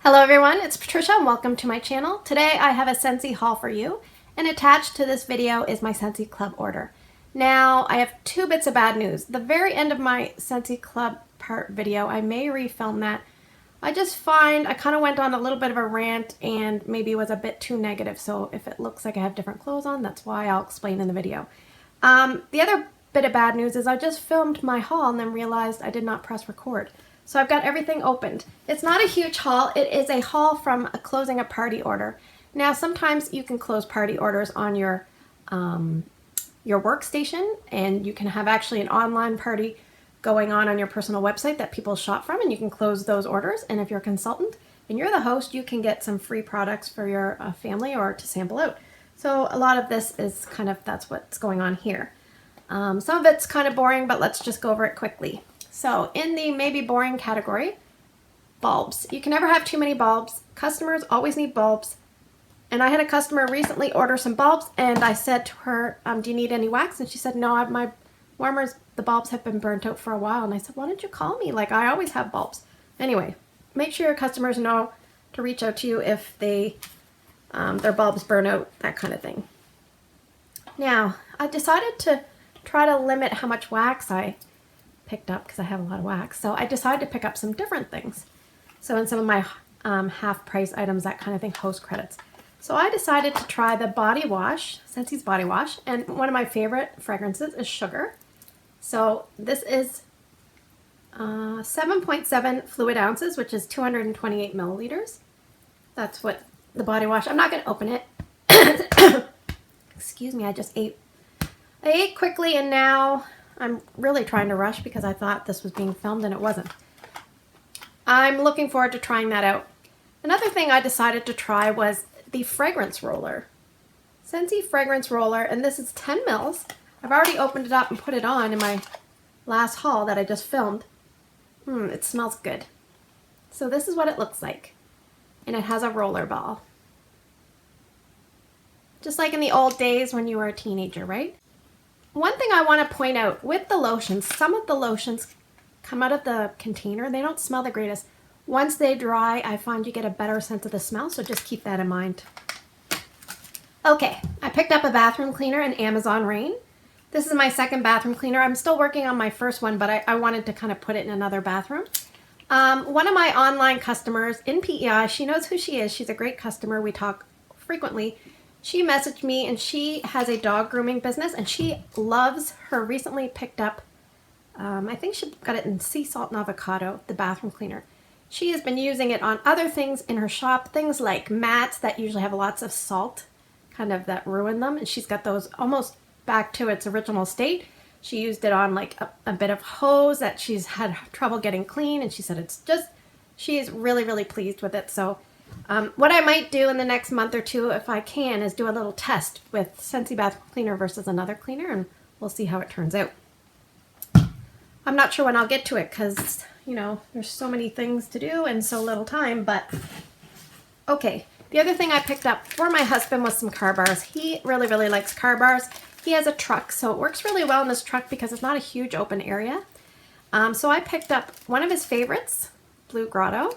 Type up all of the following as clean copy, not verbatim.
Hello everyone, it's Patricia and welcome to my channel. Today I have a Scentsy haul for you, and attached to this video is my Scentsy Club order. Now I have two bits of bad news. The very end of my Scentsy Club part video, I may refilm that. I just find I kind of went on a little bit of a rant and maybe was a bit too negative, so if it looks like I have different clothes on, that's why I'll explain in the video. The other bit of bad news is I just filmed my haul and then realized I did not press record. So I've got everything opened. It's not a huge haul. It is a haul from closing a party order. Now sometimes you can close party orders on your workstation, and you can have actually an online party going on your personal website that people shop from, and you can close those orders. And if you're a consultant and you're the host, you can get some free products for your family or to sample out. So a lot of this is that's what's going on here. Some of it's kind of boring, but let's just go over it quickly. So in the maybe boring category, bulbs. You can never have too many bulbs. Customers always need bulbs. And I had a customer recently order some bulbs, and I said to her, do you need any wax? And she said, no, my warmers, the bulbs have been burnt out for a while. And I said, why don't you call me? Like, I always have bulbs. Anyway, make sure your customers know to reach out to you if they their bulbs burn out, that kind of thing. Now, I decided to try to limit how much wax I picked up because I have a lot of wax. So I decided to pick up some different things. So in some of my half price items, that kind of thing, host credits. So I decided to try the body wash, Scentsy body wash, and one of my favorite fragrances is Sugar. So this is 7.7 fluid ounces, which is 228 milliliters. That's what the body wash. I'm not going to open it. Excuse me, I just ate. I ate quickly, and now I'm really trying to rush because I thought this was being filmed and it wasn't. I'm looking forward to trying that out. Another thing I decided to try was the fragrance roller. Scentsy fragrance roller, and this is 10 mils. I've already opened it up and put it on in my last haul that I just filmed. It smells good. So this is what it looks like. And it has a roller ball. Just like in the old days when you were a teenager, right? One thing I want to point out with the lotions, some of the lotions come out of the container. They don't smell the greatest. Once they dry, I find you get a better sense of the smell, so just keep that in mind. Okay, I picked up a bathroom cleaner in Amazon Rain. This is my second bathroom cleaner. I'm still working on my first one, but I wanted to kind of put it in another bathroom. One of my online customers in PEI, she knows who she is. She's a great customer. We talk frequently. She messaged me, and she has a dog grooming business, and she loves her recently picked up, I think she got it in sea salt and avocado, the bathroom cleaner. She has been using it on other things in her shop, things like mats that usually have lots of salt, kind of that ruin them, and she's got those almost back to its original state. She used it on like a bit of hose that she's had trouble getting clean, and she said she's really, really pleased with it. So what I might do in the next month or two, if I can, is do a little test with Scentsy bathroom cleaner versus another cleaner, and we'll see how it turns out. I'm not sure when I'll get to it because, you know, there's so many things to do and so little time, but okay. The other thing I picked up for my husband was some car bars. He really, really likes car bars. He has a truck, so it works really well in this truck because it's not a huge open area. So I picked up one of his favorites, Blue Grotto.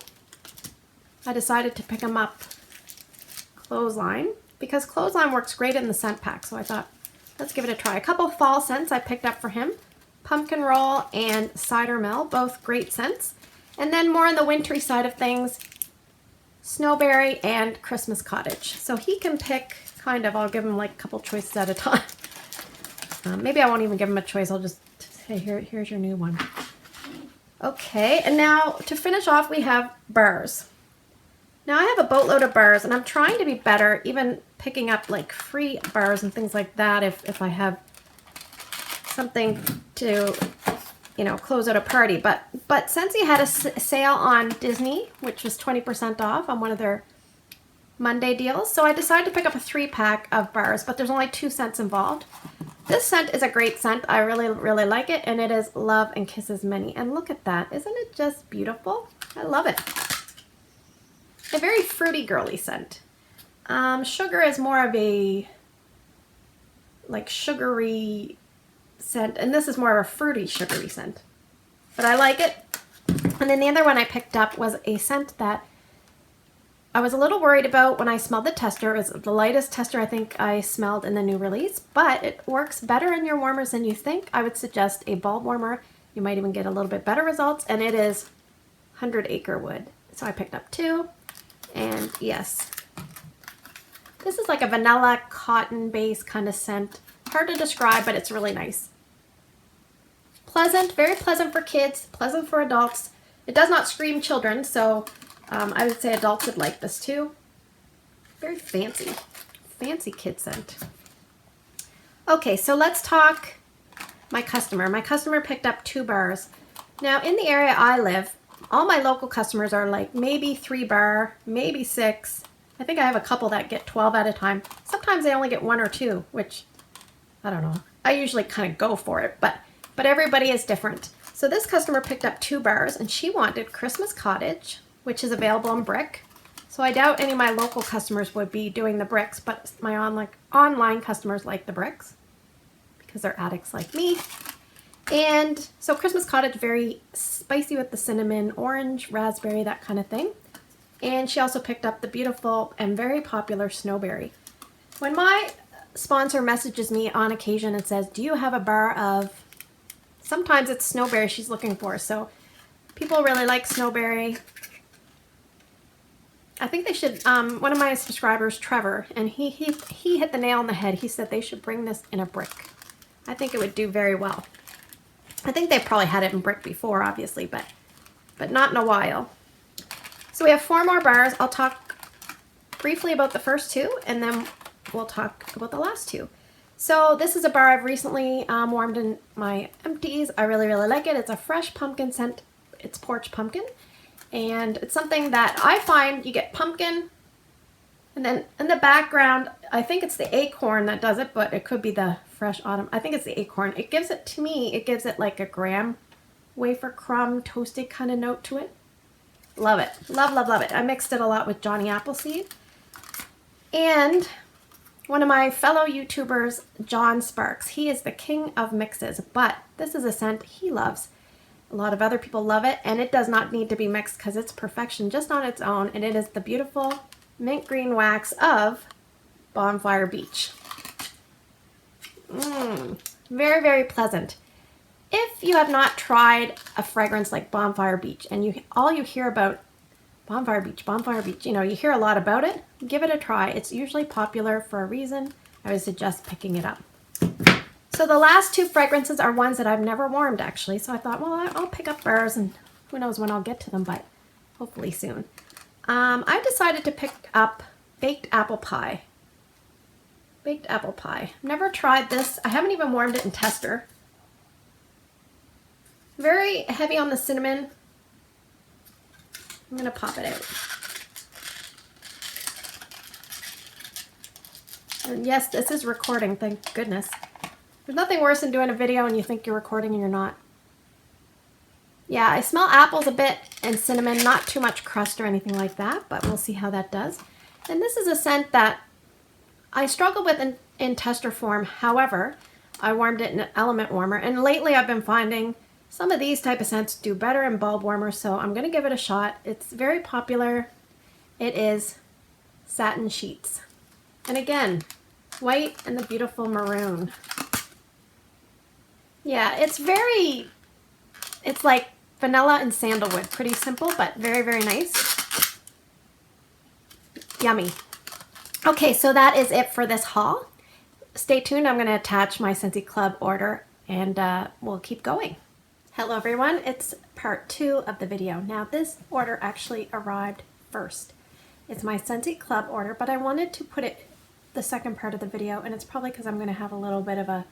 I decided to pick him up Clothesline because Clothesline works great in the scent pack. So I thought, let's give it a try. A couple fall scents I picked up for him. Pumpkin Roll and Cider Mill, both great scents. And then more on the wintry side of things, Snowberry and Christmas Cottage. So he can pick I'll give him like a couple choices at a time. Maybe I won't even give him a choice. I'll just say, here's your new one. Okay, and now to finish off, we have bars. Now I have a boatload of bars, and I'm trying to be better, even picking up like free bars and things like that if I have something to, you know, close out a party. But Scentsy had a sale on Disney, which was 20% off on one of their Monday deals. So I decided to pick up a 3-pack of bars, but there's only 2 scents involved. This scent is a great scent. I really, really like it, and it is Love and Kisses Mini. And look at that. Isn't it just beautiful? I love it. A very fruity, girly scent. Sugar is more of a like sugary scent, and this is more of a fruity, sugary scent. But I like it. And then the other one I picked up was a scent that I was a little worried about when I smelled the tester. It was the lightest tester I think I smelled in the new release, but it works better in your warmers than you think. I would suggest a bulb warmer. You might even get a little bit better results, and it is 100 acre wood. So I picked up 2, and yes, this is like a vanilla cotton based kind of scent. Hard to describe, but it's really nice. Pleasant, very pleasant for kids, pleasant for adults. It does not scream children, so I would say adults would like this too. Very fancy, fancy kid scent. Okay, so let's talk my customer. My customer picked up 2 bars. Now in the area I live, all my local customers are like maybe 3 bar, maybe 6. I think I have a couple that get 12 at a time. Sometimes they only get 1 or 2, which I don't know. I usually kind of go for it, but everybody is different. So this customer picked up 2 bars and she wanted Christmas Cottage, which is available in brick. So I doubt any of my local customers would be doing the bricks, but my online customers like the bricks because they're addicts like me. And so Christmas Cottage, very spicy with the cinnamon, orange, raspberry, that kind of thing. And she also picked up the beautiful and very popular Snowberry. When my sponsor messages me on occasion and says, do you have a bar of, sometimes it's Snowberry she's looking for. So people really like Snowberry. I think they should, one of my subscribers, Trevor, and he hit the nail on the head. He said they should bring this in a brick. I think it would do very well. I think they probably had it in brick before, obviously, but not in a while. So we have 4 more bars. I'll talk briefly about the first 2, and then we'll talk about the last 2. So this is a bar I've recently warmed in my empties. I really, really like it. It's a fresh pumpkin scent. It's porch pumpkin. And it's something that I find you get pumpkin, and then in the background, I think it's the acorn that does it, but it could be the fresh autumn. I think it's the acorn. It gives it, to me, it gives it like a graham wafer crumb toasted kind of note to it. Love it. Love, love, love it. I mixed it a lot with Johnny Appleseed. And one of my fellow YouTubers, John Sparks, he is the king of mixes, but this is a scent he loves. A lot of other people love it, and it does not need to be mixed because it's perfection just on its own, and it is the beautiful mint green wax of Bonfire Beach. Very, very pleasant. If you have not tried a fragrance like Bonfire Beach, and all you hear about Bonfire Beach, you know, you hear a lot about it, give it a try. It's usually popular for a reason. I would suggest picking it up. So the last 2 fragrances are ones that I've never warmed, actually. So I thought, well, I'll pick up bars, and who knows when I'll get to them, but hopefully soon. I decided to pick up Baked Apple Pie. Baked Apple Pie. Never tried this. I haven't even warmed it in tester. Very heavy on the cinnamon. I'm going to pop it out. And yes, this is recording, thank goodness. There's nothing worse than doing a video and you think you're recording and you're not. Yeah, I smell apples a bit and cinnamon, not too much crust or anything like that, but we'll see how that does. And this is a scent that I struggle with in tester form. However, I warmed it in an element warmer, and lately I've been finding some of these type of scents do better in bulb warmers, so I'm going to give it a shot. It's very popular. It is Satin Sheets. And again, white and the beautiful maroon. Yeah, it's like vanilla and sandalwood. Pretty simple, but very, very nice. Yummy. Okay, so that is it for this haul. Stay tuned. I'm going to attach my Scentsy Club order, and we'll keep going. Hello, everyone. It's part 2 of the video. Now, this order actually arrived first. It's my Scentsy Club order, but I wanted to put it the second part of the video, and it's probably because I'm going to have a little bit of a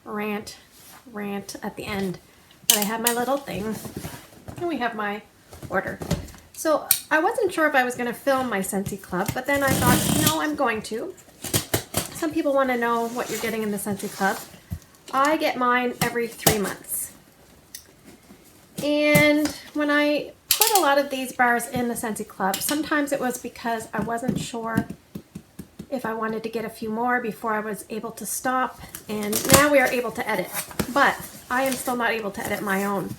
rant at the end. But I have my little thing, and we have my order. So I wasn't sure if I was going to film my Scentsy Club, but then I thought, no, I'm going to. Some people want to know what you're getting in the Scentsy Club. I get mine every 3 months. And when I put a lot of these bars in the Scentsy Club, sometimes it was because I wasn't sure if I wanted to get a few more before I was able to stop. And now we are able to edit, but I am still not able to edit my own.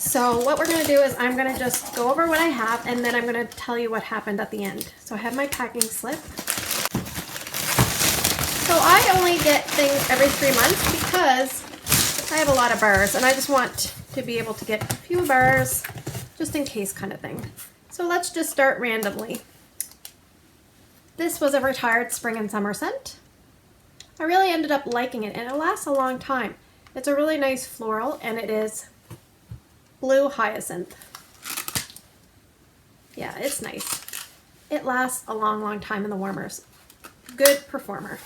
So what we're going to do is I'm going to just go over what I have, and then I'm going to tell you what happened at the end. So I have my packing slip. So I only get things every 3 months because I have a lot of bars, and I just want to be able to get a few bars just in case kind of thing. So let's just start randomly. This was a retired spring and summer scent. I really ended up liking it, and it lasts a long time. It's a really nice floral, and it is blue hyacinth. Yeah, it's nice. It lasts a long, long time in the warmers. Good performer.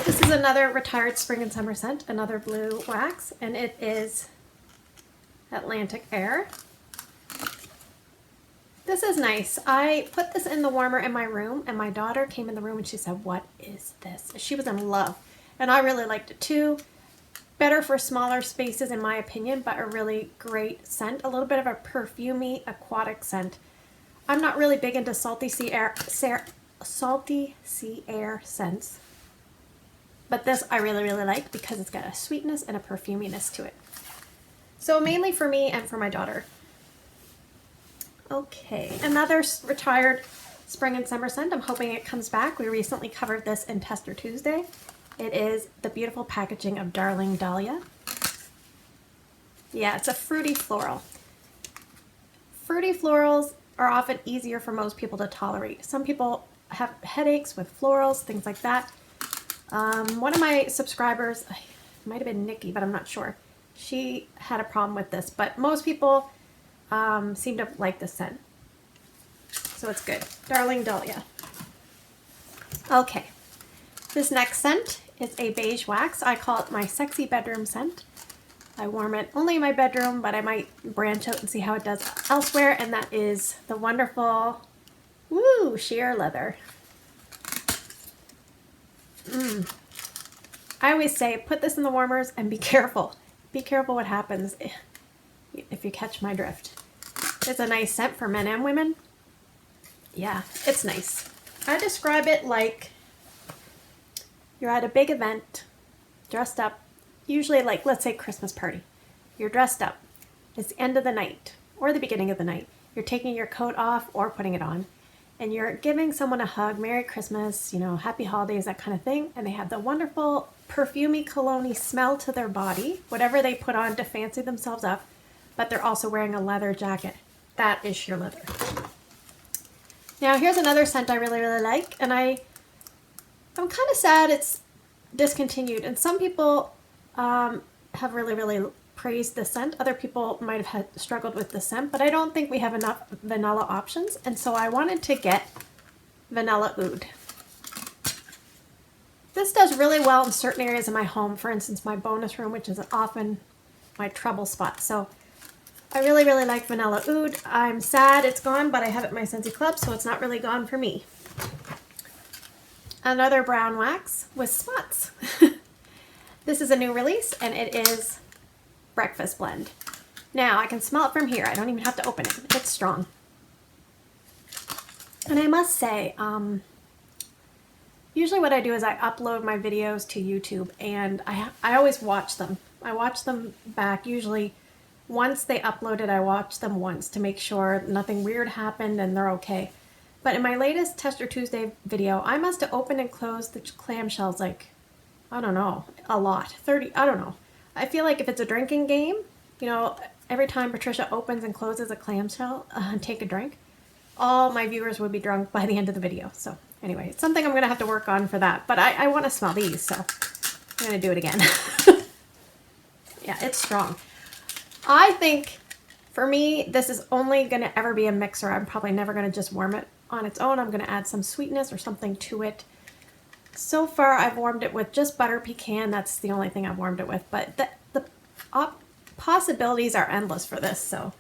This is another retired spring and summer scent, another blue wax, and it is Atlantic Air. This is nice. I put this in the warmer in my room, and my daughter came in the room and she said, "What is this?" She was in love, and I really liked it too. Better for smaller spaces in my opinion, but a really great scent. A little bit of a perfumey aquatic scent. I'm not really big into salty sea air scents, but this I really, really like because it's got a sweetness and a perfuminess to it. So mainly for me and for my daughter. Okay, another retired spring and summer scent. I'm hoping it comes back. We recently covered this in Tester Tuesday. It is the beautiful packaging of Darling Dahlia. Yeah, it's a fruity floral. Fruity florals are often easier for most people to tolerate. Some people have headaches with florals, things like that. One of my subscribers, it might have been Nikki, but I'm not sure. She had a problem with this, but most people seem to like this scent. So it's good. Darling Dahlia. Okay. This next scent is a beige wax. I call it my sexy bedroom scent. I warm it only in my bedroom, but I might branch out and see how it does elsewhere. And that is the wonderful, sheer leather. I always say, put this in the warmers and be careful. Be careful what happens if you catch my drift. It's a nice scent for men and women. Yeah, it's nice. I describe it like you're at a big event, dressed up, usually like, let's say Christmas party. You're dressed up. It's the end of the night or the beginning of the night. You're taking your coat off or putting it on, and you're giving someone a hug, Merry Christmas, you know, Happy Holidays, that kind of thing, and they have the wonderful perfumey cologne smell to their body, whatever they put on to fancy themselves up, but they're also wearing a leather jacket. That is sheer leather. Now here's another scent I really, really like, and I'm kind of sad it's discontinued, and some people have really, really praised the scent. Other people might have struggled with the scent, but I don't think we have enough vanilla options, and so I wanted to get Vanilla Oud. This does really well in certain areas of my home, for instance my bonus room, which is often my trouble spot. So I really, really like Vanilla Oud. I'm sad it's gone, but I have it in my Scentsy Club, so it's not really gone for me. Another brown wax with spots. This is a new release, and it is Breakfast Blend. Now, I can smell it from here. I don't even have to open it. It's strong. And I must say, usually what I do is I upload my videos to YouTube, and I always watch them. I watch them back. Usually, once they upload it, I watch them once to make sure nothing weird happened and they're okay. But in my latest Tester Tuesday video, I must have opened and closed the clamshells like, I don't know, a lot. 30, I don't know. I feel like if it's a drinking game, you know, every time Patricia opens and closes a clamshell and take a drink, all my viewers would be drunk by the end of the video. So anyway, it's something I'm going to have to work on for that. But I want to smell these, so I'm going to do it again. Yeah, it's strong. I think, for me, this is only going to ever be a mixer. I'm probably never going to just warm it on its own. I'm going to add some sweetness or something to it. So far, I've warmed it with just butter pecan. That's the only thing I've warmed it with. But the possibilities are endless for this. So,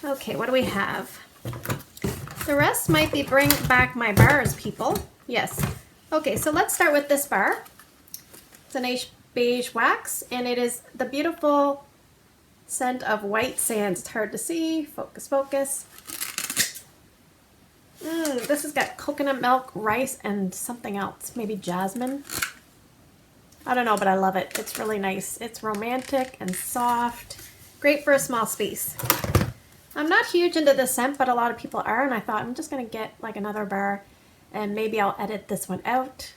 okay, what do we have? The rest might be bring back my bars, people. Yes. Okay, so let's start with this bar. It's a nice beige wax, and it is the beautiful scent of white sands. It's hard to see. Focus, focus. This has got coconut milk, rice, and something else. Maybe jasmine. I don't know, but I love it. It's really nice. It's romantic and soft. Great for a small space. I'm not huge into this scent, but a lot of people are, and I thought I'm just going to get like another bar, and maybe I'll edit this one out.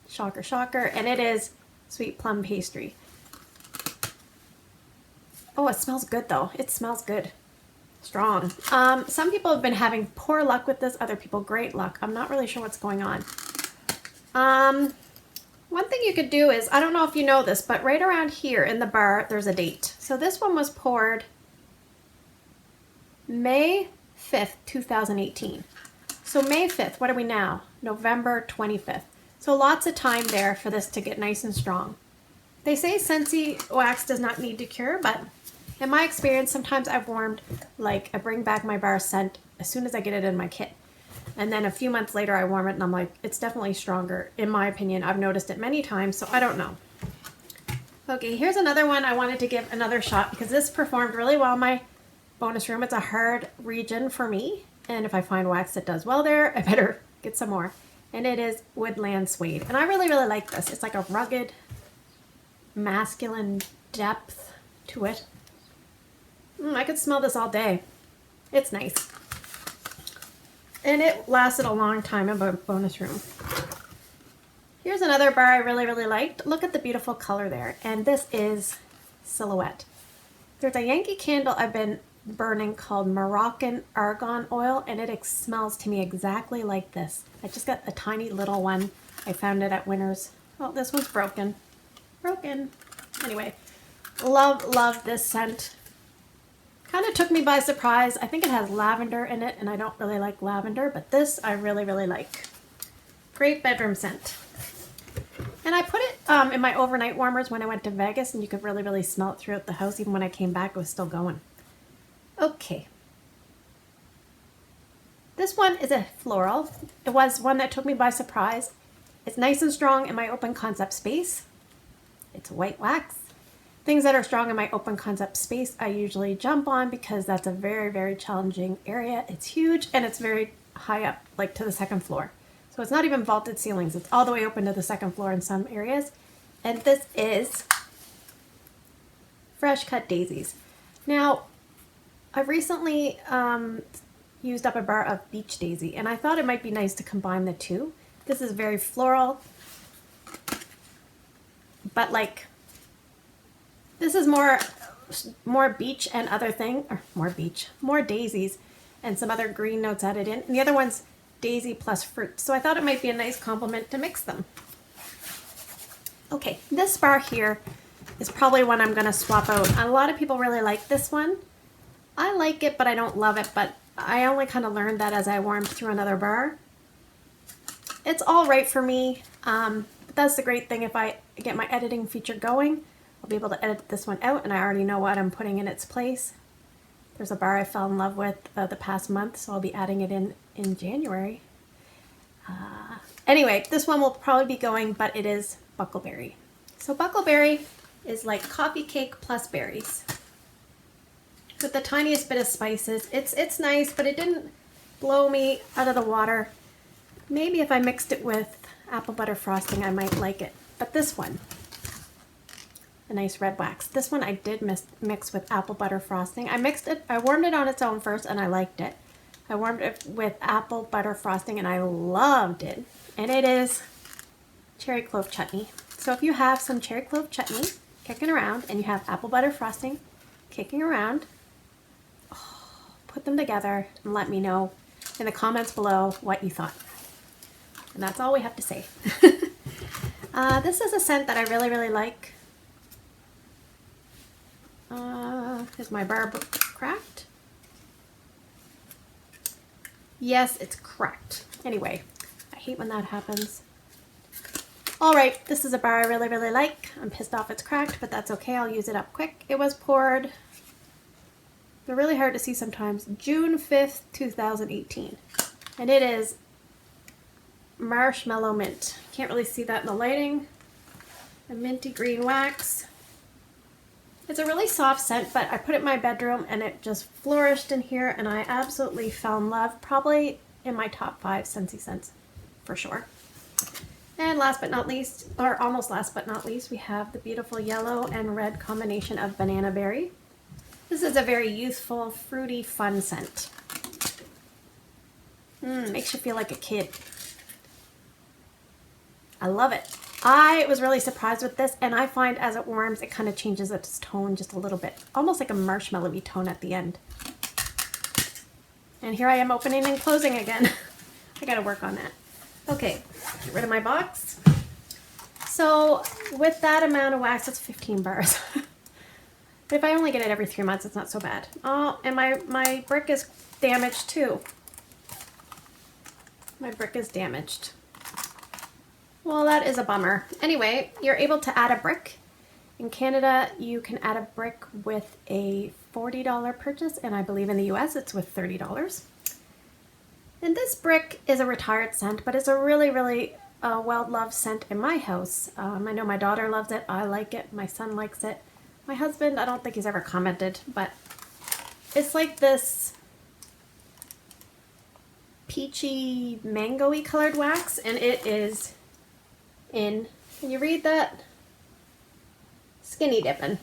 Shocker, shocker. And it is Sweet Plum Pastry. Oh, it smells good though. It smells good. Strong. Some people have been having poor luck with this, other people great luck. I'm not really sure what's going on. One thing you could do is, I don't know if you know this, but right around here in the bar, there's a date. So this one was poured May 5th, 2018. So May 5th, what are we now? November 25th. So lots of time there for this to get nice and strong. They say Scentsy wax does not need to cure, but in my experience, sometimes I've warmed, like I bring back my bar scent as soon as I get it in my kit. And then a few months later I warm it and I'm like, it's definitely stronger. In my opinion, I've noticed it many times, so I don't know. Okay, here's another one I wanted to give another shot because this performed really well in my bonus room. It's a hard region for me, and if I find wax that does well there, I better get some more. And it is Woodland Suede. And I really, really like this. It's like a rugged, masculine depth to it. I could smell this all day. It's nice. And it lasted a long time in my bonus room. Here's another bar I really, really liked. Look at the beautiful color there. And this is Silhouette. There's a Yankee candle I've been burning called Moroccan Argan Oil, and it smells to me exactly like this. I just got a tiny little one. I found it at Winners. Oh, this one's broken. Broken. Anyway, love this scent. Kind of took me by surprise. I think it has lavender in it, and I don't really like lavender, but this I really, really like. Great bedroom scent. And I put it in my overnight warmers when I went to Vegas, and you could really, really smell it throughout the house. Even when I came back, it was still going. Okay. This one is a floral. It was one that took me by surprise. It's nice and strong in my open concept space. It's white wax. Things that are strong in my open concept space I usually jump on because that's a very, very challenging area. It's huge and it's very high up, like to the second floor. So it's not even vaulted ceilings. It's all the way open to the second floor in some areas. And this is Fresh Cut Daisies. Now, I've recently used up a bar of Beach Daisy, and I thought it might be nice to combine the two. This is very floral, but like, this is more beach and other thing, or more daisies and some other green notes added in. And the other one's daisy plus fruit. So I thought it might be a nice complement to mix them. Okay, this bar here is probably one I'm gonna swap out. A lot of people really like this one. I like it, but I don't love it, but I only kind of learned that as I warmed through another bar. It's all right for me. But that's the great thing. If I get my editing feature going, I'll be able to edit this one out, and I already know what I'm putting in its place. There's a bar I fell in love with the past month, so I'll be adding it in January. Anyway, this one will probably be going, but it is Buckleberry. So Buckleberry is like coffee cake plus berries, with the tiniest bit of spices. It's nice, but it didn't blow me out of the water. Maybe if I mixed it with apple butter frosting, I might like it. But this one, a nice red wax. This one I did mix with apple butter frosting. I warmed it on its own first, and I liked it. I warmed it with apple butter frosting, and I loved it. And it is cherry clove chutney. So if you have some cherry clove chutney kicking around, and you have apple butter frosting kicking around, put them together and let me know in the comments below what you thought. And that's all we have to say. This is a scent that I really, really like. Is my bar cracked? Yes, it's cracked. Anyway, I hate when that happens. All right, this is a bar I really, really like. I'm pissed off it's cracked, but that's okay. I'll use it up quick. It was poured, they're really hard to see sometimes, June 5th, 2018. And it is Marshmallow Mint. Can't really see that in the lighting. A minty green wax. It's a really soft scent, but I put it in my bedroom and it just flourished in here, and I absolutely fell in love. Probably in my top 5 Scentsy scents, for sure. And last but not least, or almost last but not least, we have the beautiful yellow and red combination of banana berry. This is a very youthful, fruity, fun scent. Makes you feel like a kid. I love it. I was really surprised with this, and I find as it warms, it kind of changes its tone just a little bit. Almost like a marshmallowy tone at the end. And here I am opening and closing again. I gotta work on that. Okay, get rid of my box. So with that amount of wax, it's 15 bars. But if I only get it every 3 months, it's not so bad. Oh, and my brick is damaged too. My brick is damaged. Well, that is a bummer. Anyway, you're able to add a brick. In Canada, you can add a brick with a $40 purchase, and I believe in the US it's with $30. And this brick is a retired scent, but it's a really, really well-loved scent in my house. I know my daughter loves it, I like it, my son likes it. My husband, I don't think he's ever commented, but it's like this peachy, mango-y colored wax, and it is in, can you read that? Skinny dipping.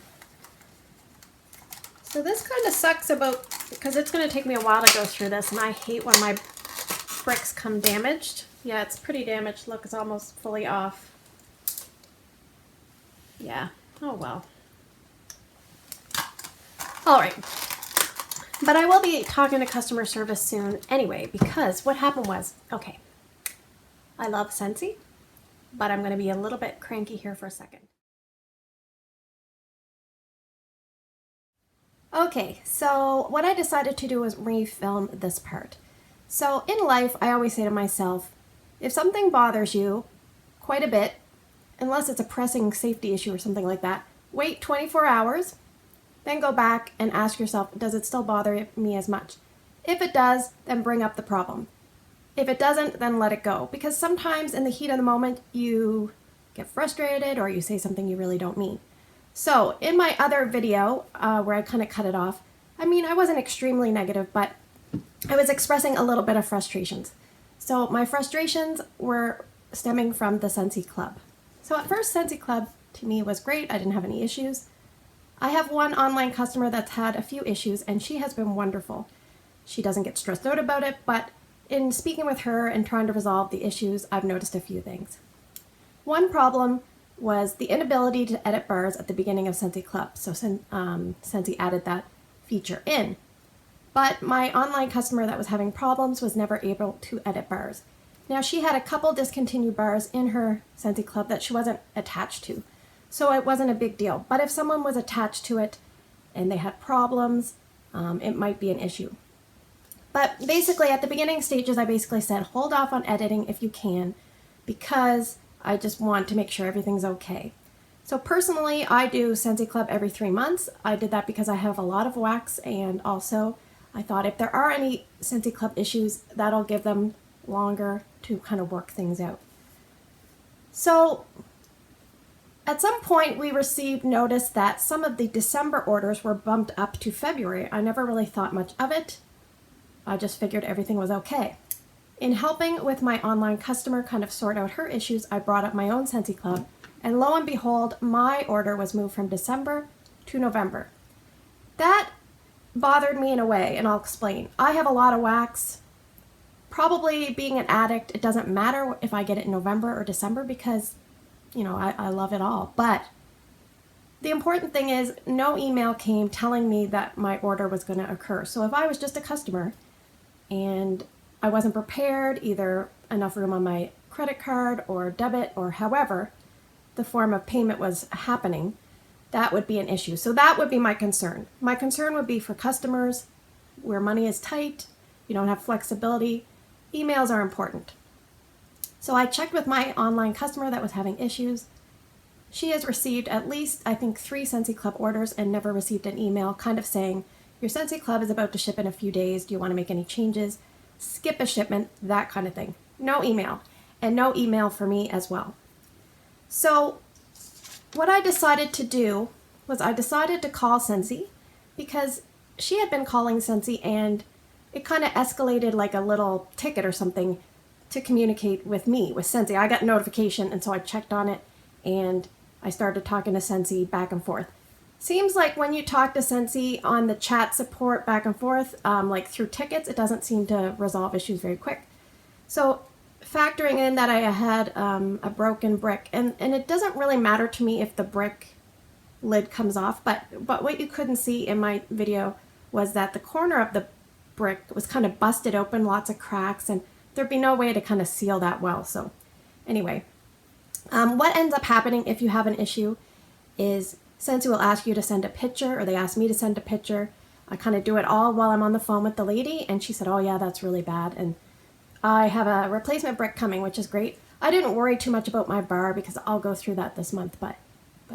So this kind of sucks about, because it's going to take me a while to go through this, and I hate when my bricks come damaged. Yeah, it's pretty damaged. Look, it's almost fully off. Yeah, oh well. All right, but I will be talking to customer service soon anyway, because what happened was, okay, I love Scentsy, but I'm going to be a little bit cranky here for a second. Okay, so what I decided to do was refilm this part. So in life, I always say to myself, if something bothers you quite a bit, unless it's a pressing safety issue or something like that, wait 24 hours, then go back and ask yourself, does it still bother me as much? If it does, then bring up the problem. If it doesn't, then let it go. Because sometimes in the heat of the moment, you get frustrated or you say something you really don't mean. So in my other video, where I kind of cut it off, I mean, I wasn't extremely negative, but I was expressing a little bit of frustrations. So my frustrations were stemming from the Scentsy Club. So at first, Scentsy Club to me was great. I didn't have any issues. I have one online customer that's had a few issues, and she has been wonderful. She doesn't get stressed out about it, but in speaking with her and trying to resolve the issues, I've noticed a few things. One problem was the inability to edit bars at the beginning of Scentsy Club. So Scentsy added that feature in. But my online customer that was having problems was never able to edit bars. Now, she had a couple discontinued bars in her Scentsy Club that she wasn't attached to, so it wasn't a big deal. But if someone was attached to it and they had problems, it might be an issue. But basically, at the beginning stages, I basically said, hold off on editing if you can, because I just want to make sure everything's okay. So personally, I do Scentsy Club every 3 months. I did that because I have a lot of wax, and also I thought if there are any Scentsy Club issues, that'll give them longer to kind of work things out. So at some point we received notice that some of the December orders were bumped up to February. I never really thought much of it. I just figured everything was okay. In helping with my online customer kind of sort out her issues, I brought up my own Scentsy Club, and lo and behold, my order was moved from December to November. That bothered me in a way, and I'll explain. I have a lot of wax. Probably being an addict, it doesn't matter if I get it in November or December because, you know, I love it all. But the important thing is no email came telling me that my order was going to occur. So if I was just a customer and I wasn't prepared, either enough room on my credit card or debit or however the form of payment was happening, that would be an issue. So that would be my concern. My concern would be for customers where money is tight, you don't have flexibility, emails are important. So I checked with my online customer that was having issues. She has received at least, I think, 3 Scentsy Club orders and never received an email kind of saying, your Scentsy Club is about to ship in a few days. Do you want to make any changes? Skip a shipment, that kind of thing. No email, and no email for me as well. So what I decided to do was I decided to call Sensey because she had been calling Sensey and it kind of escalated like a little ticket or something to communicate with me, with Sensey. I got a notification, and so I checked on it, and I started talking to Sensey back and forth. Seems like when you talk to Sensey on the chat support back and forth, like through tickets, it doesn't seem to resolve issues very quick. So factoring in that I had a broken brick, and it doesn't really matter to me if the brick lid comes off, but what you couldn't see in my video was that the corner of the brick was kind of busted open, lots of cracks, and there'd be no way to kind of seal that well. So anyway, what ends up happening if you have an issue is Sensey will ask you to send a picture, or they ask me to send a picture. I kind of do it all while I'm on the phone with the lady, and she said, oh yeah, that's really bad, and I have a replacement brick coming, which is great. I didn't worry too much about my bar because I'll go through that this month, but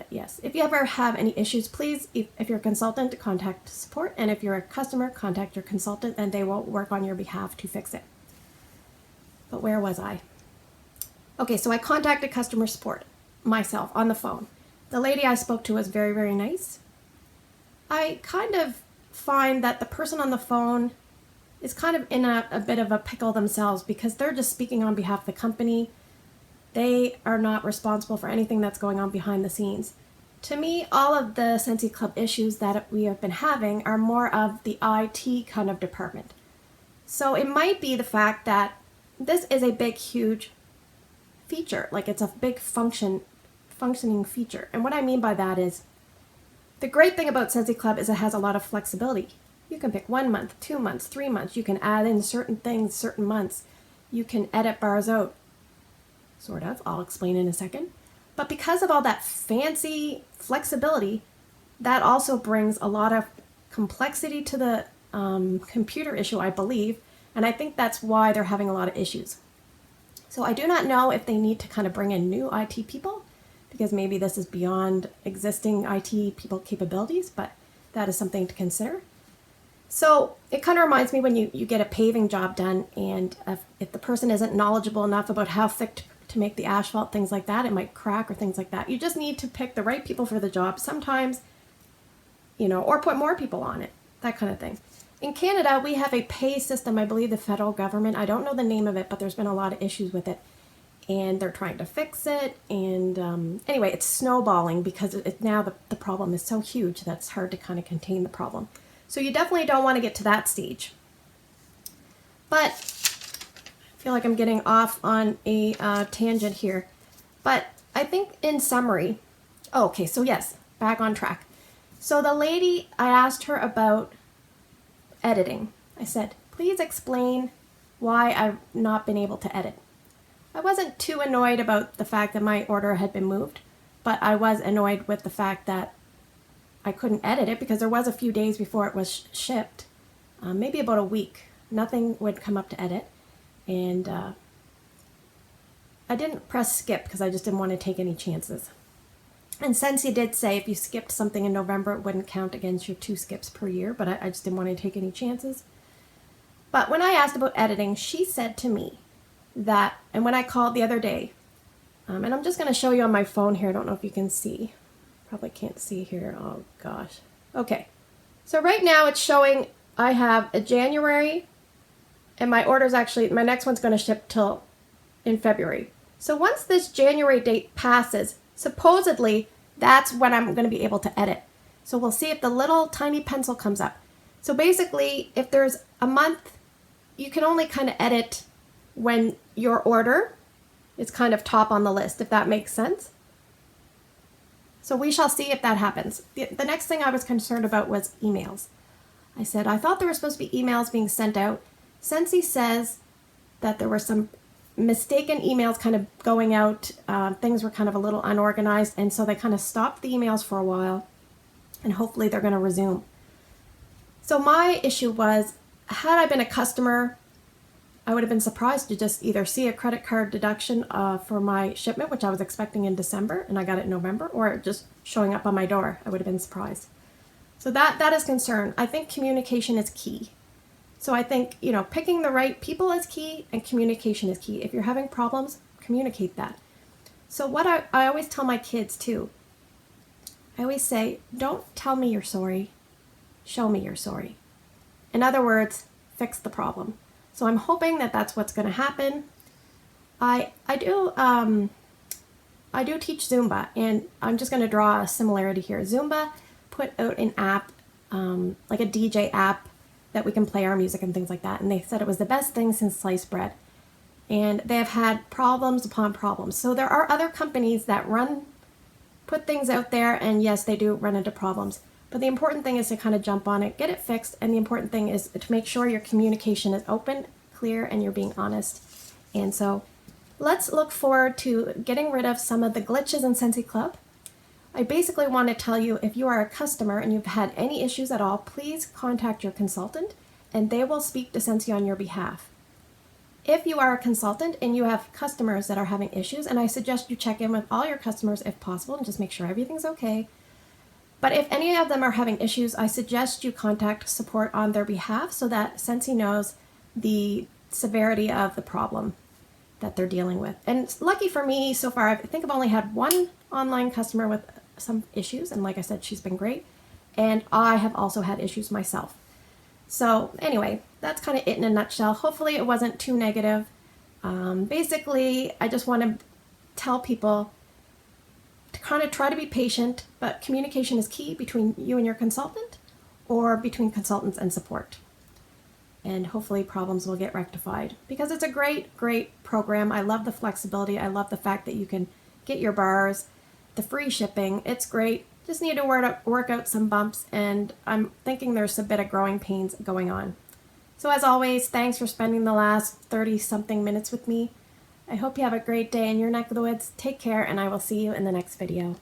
yes, if you ever have any issues, please, if you're a consultant, contact support, and if you're a customer, contact your consultant, and they will work on your behalf to fix it. But where was I? Okay, so I contacted customer support myself on the phone. The lady I spoke to was very, very nice. I kind of find that the person on the phone is kind of in a bit of a pickle themselves because they're just speaking on behalf of the company. They are not responsible for anything that's going on behind the scenes. To me, all of the Scentsy Club issues that we have been having are more of the IT kind of department. So it might be the fact that this is a big, huge feature. Like, it's a big functioning feature. And what I mean by that is, the great thing about Scentsy Club is it has a lot of flexibility. You can pick 1 month, 2 months, 3 months. You can add in certain things, certain months. You can edit bars out. Sort of. I'll explain in a second. But because of all that fancy flexibility, that also brings a lot of complexity to the computer issue, I believe. And I think that's why they're having a lot of issues. So I do not know if they need to kind of bring in new IT people, because maybe this is beyond existing IT people capabilities, but that is something to consider. So it kind of reminds me when you get a paving job done, and if the person isn't knowledgeable enough about how thick to make the asphalt, things like that, it might crack or things like that. You just need to pick the right people for the job sometimes, or put more people on it, that kind of thing. In Canada, we have a pay system, I believe the federal government, I don't know the name of it, but there's been a lot of issues with it. And they're trying to fix it, and anyway, it's snowballing because now the problem is so huge that it's hard to kind of contain the problem. So you definitely don't want to get to that stage. But I feel like I'm getting off on a tangent here. But I think in summary, okay, so yes, back on track. So the lady, I asked her about editing. I said, please explain why I've not been able to edit. I wasn't too annoyed about the fact that my order had been moved, but I was annoyed with the fact that I couldn't edit it because there was a few days before it was shipped, maybe about a week. Nothing would come up to edit, and I didn't press skip because I just didn't want to take any chances. And Sensey did say if you skipped something in November, it wouldn't count against your 2 skips per year, but I just didn't want to take any chances. But when I asked about editing, she said to me that, and when I called the other day, and I'm just going to show you on my phone here, I don't know if you can see, probably can't see here, oh gosh. Okay, so right now it's showing I have a January, and my order's actually, my next one's going to ship till in February. So once this January date passes, supposedly that's when I'm going to be able to edit. So we'll see if the little tiny pencil comes up. So basically, if there's a month, you can only kind of edit when your order is kind of top on the list, if that makes sense. So we shall see if that happens. The next thing I was concerned about was emails. I said, I thought there were supposed to be emails being sent out. Sensey says that there were some mistaken emails kind of going out. Things were kind of a little unorganized, and so they kind of stopped the emails for a while, and hopefully they're going to resume. So my issue was, had I been a customer, I would have been surprised to just either see a credit card deduction for my shipment, which I was expecting in December, and I got it in November, or just showing up on my door. I would have been surprised. So that is concern. I think communication is key. So I think, picking the right people is key, and communication is key. If you're having problems, communicate that. So what I always tell my kids too, I always say, don't tell me you're sorry, show me you're sorry. In other words, fix the problem. So I'm hoping that that's what's going to happen. I do teach Zumba, and I'm just going to draw a similarity here. Zumba put out an app, like a DJ app, that we can play our music and things like that, and they said it was the best thing since sliced bread. And they have had problems upon problems. So there are other companies that put things out there, and yes, they do run into problems. But the important thing is to kind of jump on it, get it fixed, and the important thing is to make sure your communication is open, clear, and you're being honest. And so let's look forward to getting rid of some of the glitches in Scentsy Club. I basically want to tell you, if you are a customer and you've had any issues at all, please contact your consultant and they will speak to Sensey on your behalf. If you are a consultant and you have customers that are having issues, and I suggest you check in with all your customers if possible and just make sure everything's okay. But if any of them are having issues, I suggest you contact support on their behalf so that Sensey knows the severity of the problem that they're dealing with. And lucky for me, so far, I think I've only had one online customer with some issues, and like I said, she's been great. And I have also had issues myself. So anyway, that's kind of it in a nutshell. Hopefully it wasn't too negative. Basically, I just want to tell people to kind of try to be patient, but communication is key between you and your consultant, or between consultants and support. And hopefully problems will get rectified, because it's a great, great program. I love the flexibility. I love the fact that you can get your bars, the free shipping. It's great. Just need to work out some bumps, and I'm thinking there's a bit of growing pains going on. So as always, thanks for spending the last 30-something minutes with me. I hope you have a great day in your neck of the woods. Take care, and I will see you in the next video.